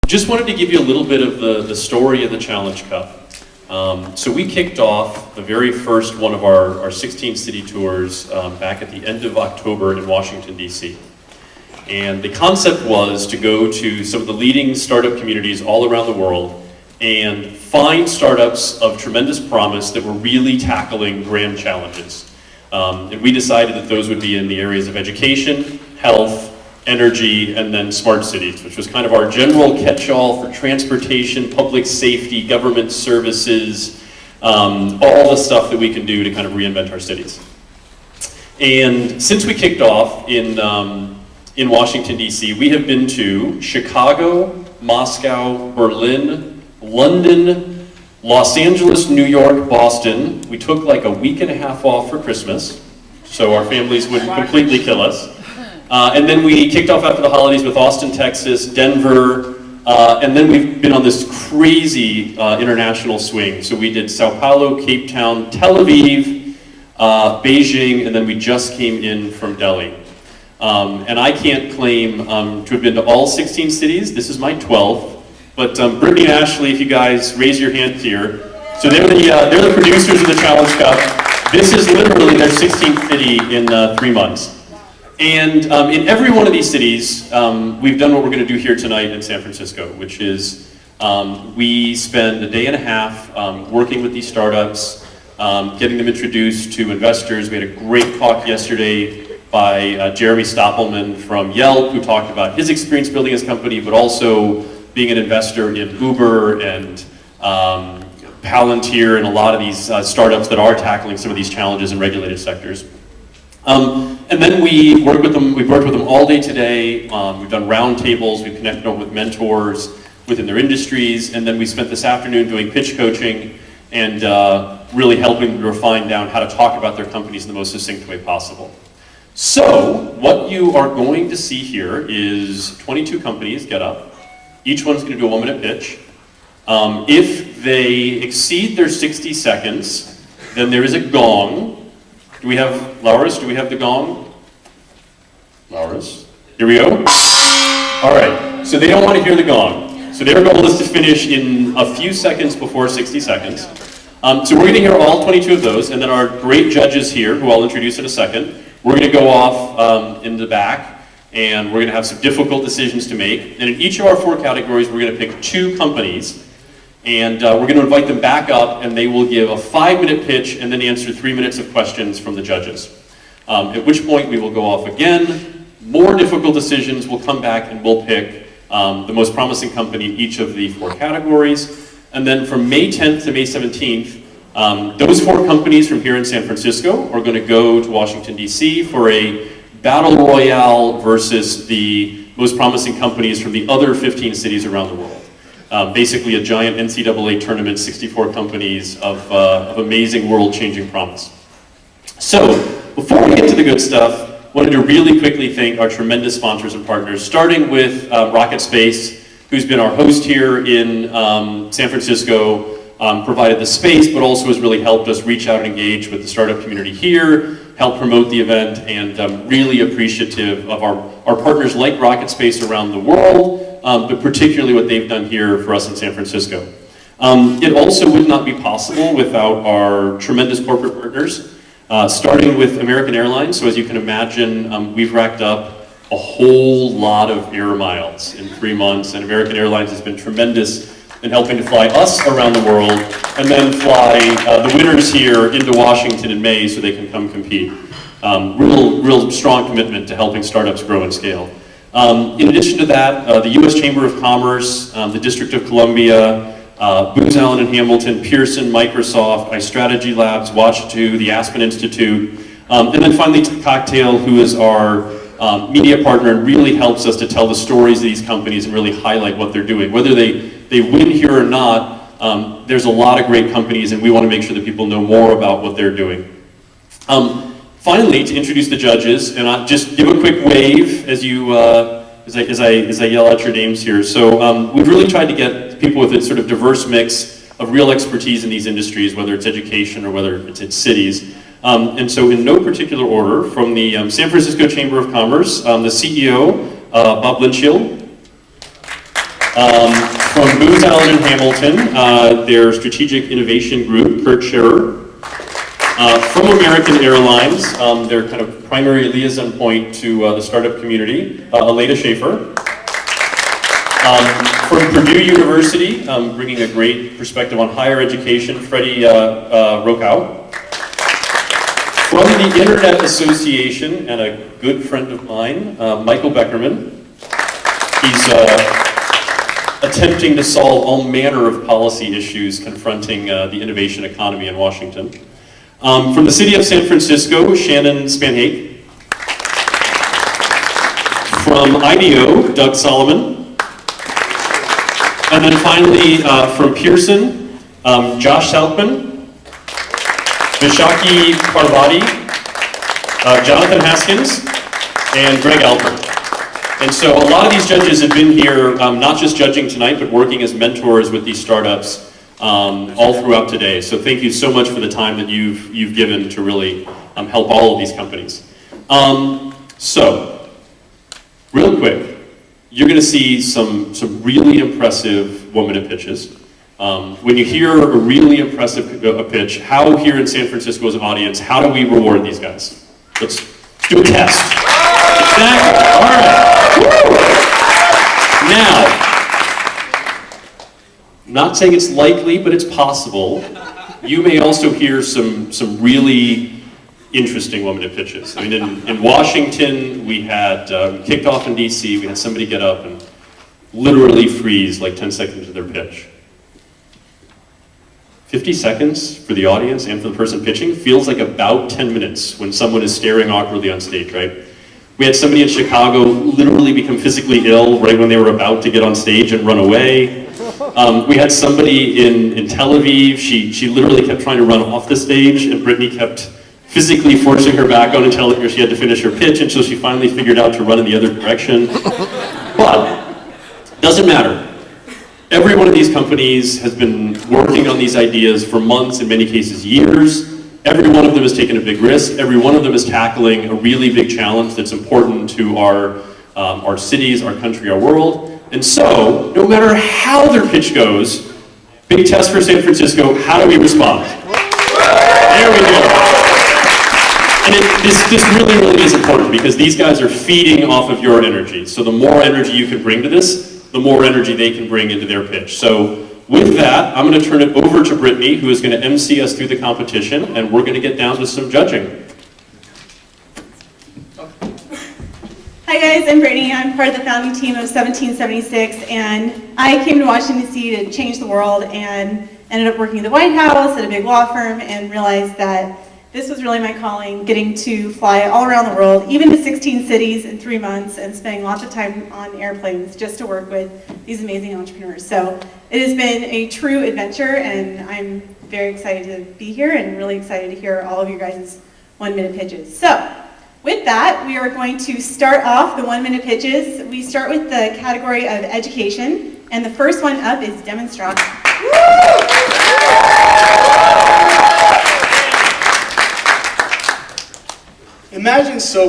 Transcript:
Just wanted to give you a little bit of the story of the Challenge Cup. So we kicked off the very first one of our 16 city tours back at the end of October in Washington, D.C. And the concept was to go to some of the leading startup communities all around the world and find startups of tremendous promise that were really tackling grand challenges. And we decided that those would be in the areas of education, health, energy, and then smart cities, which was kind of our general catch-all for transportation, public safety, government services, all the stuff that we can do to kind of reinvent our cities. And since we kicked off in Washington, D.C., we have been to Chicago, Moscow, Berlin, London, Los Angeles, New York, Boston. We took like a week and a half off for Christmas, so our families wouldn't completely kill us. And then we kicked off after the holidays with Austin, Texas, Denver, and then we've been on this crazy international swing. So we did Sao Paulo, Cape Town, Tel Aviv, Beijing, and then we just came in from Delhi. And I can't claim to have been to all 16 cities. This is my 12th. But Brittany and Ashley, if you guys raise your hands here. So they're the producers of the Challenge Cup. This is literally their 16th city in 3 months. And in every one of these cities, we've done what we're going to do here tonight in San Francisco, which is we spend a day and a half working with these startups, getting them introduced to investors. We had a great talk yesterday by Jeremy Stoppelman from Yelp, who talked about his experience building his company, but also being an investor in Uber and Palantir and a lot of these startups that are tackling some of these challenges in regulated sectors. And then we worked with them all day today. We've done roundtables, we've connected them with mentors within their industries, and then we spent this afternoon doing pitch coaching and really helping them refine down how to talk about their companies in the most succinct way possible. So, what you are going to see here is 22 companies get up. Each one's going to do a 1-minute pitch. If they exceed their 60 seconds, then there is a gong. Do we have, Lauris, do we have the gong? Lauris? Here we go. All right, so they don't want to hear the gong. So their goal is to finish in a few seconds before 60 seconds. So we're going to hear all 22 of those, and then our great judges here, who I'll introduce in a second, we're going to go off in the back, and we're going to have some difficult decisions to make. And in each of our 4 categories, we're going to pick 2 companies, and we're going to invite them back up, and they will give a 5-minute pitch and then answer 3 minutes of questions from the judges. At which point we will go off again. More difficult decisions, we'll come back and we'll pick the most promising company in each of the 4 categories. And then from May 10th to May 17th, those 4 companies from here in San Francisco are going to go to Washington, D.C. for a battle royale versus the most promising companies from the other 15 cities around the world. Basically a giant NCAA tournament, 64 companies of amazing world-changing promise. So, before we get to the good stuff, I wanted to really quickly thank our tremendous sponsors and partners, starting with Rocket Space, who's been our host here in San Francisco, provided the space, but also has really helped us reach out and engage with the startup community here, help promote the event, and really appreciative of our partners like Rocket Space around the world, but particularly what they've done here for us in San Francisco. It also would not be possible without our tremendous corporate partners, starting with American Airlines. So as you can imagine, we've racked up a whole lot of air miles in 3 months, and American Airlines has been tremendous in helping to fly us around the world, and then fly the winners here into Washington in May so they can come compete. Real strong commitment to helping startups grow and scale. In addition to that, the U.S. Chamber of Commerce, the District of Columbia, Booz Allen and Hamilton, Pearson, Microsoft, iStrategy Labs, Watch2, the Aspen Institute, and then finally Cocktail, who is our media partner and really helps us to tell the stories of these companies and really highlight what they're doing. Whether they win here or not, there's a lot of great companies, and we want to make sure that people know more about what they're doing. Finally, to introduce the judges, and I'll just give a quick wave as you as I yell out your names here. So we've really tried to get people with a sort of diverse mix of real expertise in these industries, whether it's education or whether it's in cities. And so in no particular order, from the San Francisco Chamber of Commerce, the CEO, Bob Linshield. From Booz Allen and Hamilton, their strategic innovation group, Kurt Scherer. From American Airlines, their kind of primary liaison point to the startup community, Aleda Schaefer. From Purdue University, bringing a great perspective on higher education, Freddie Rokow. From the Internet Association, and a good friend of mine, Michael Beckerman. He's attempting to solve all manner of policy issues confronting the innovation economy in Washington. From the city of San Francisco, Shannon Spanhake. From IDEO, Doug Solomon. And then finally, from Pearson, Josh Salkman, Vishaki Parvati, Jonathan Haskins, and Greg Alpert. And so a lot of these judges have been here, not just judging tonight, but working as mentors with these startups all throughout today. So thank you so much for the time that you've given to really help all of these companies. So, real quick, you're going to see some really impressive one-minute pitches. When you hear a really impressive pitch, how here in San Francisco's audience, how do we reward these guys? Let's do a test. Exactly. All right. Woo. Now, not saying it's likely, but it's possible. You may also hear some really interesting one-minute pitches. I mean, in Washington, we had kicked off in DC. We had somebody get up and literally freeze like 10 seconds of their pitch. 50 seconds for the audience and for the person pitching feels like about 10 minutes when someone is staring awkwardly on stage, right? We had somebody in Chicago literally become physically ill right when they were about to get on stage and run away. We had somebody in Tel Aviv, she literally kept trying to run off the stage, and Brittany kept physically forcing her back on and telling her she had to finish her pitch until she finally figured out to run in the other direction. But, doesn't matter. Every one of these companies has been working on these ideas for months, in many cases years. Every one of them has taken a big risk. Every one of them is tackling a really big challenge that's important to our cities, our country, our world. And so, no matter how their pitch goes, big test for San Francisco, how do we respond? There we go. And this really is important because these guys are feeding off of your energy. So the more energy you can bring to this, the more energy they can bring into their pitch. So with that, I'm going to turn it over to Brittany, who is going to MC us through the competition, and we're going to get down to some judging. Hi guys, I'm Brittany. I'm part of the founding team of 1776, and I came to Washington DC to change the world and ended up working at the White House at a big law firm and realized that this was really my calling, getting to fly all around the world, even to 16 cities in 3 months, and spending lots of time on airplanes just to work with these amazing entrepreneurs. So it has been a true adventure, and I'm very excited to be here and really excited to hear all of you guys' one-minute pitches. So with that, we are going to start off the one-minute pitches. We start with the category of education, and the first one up is Demonstrate. Imagine so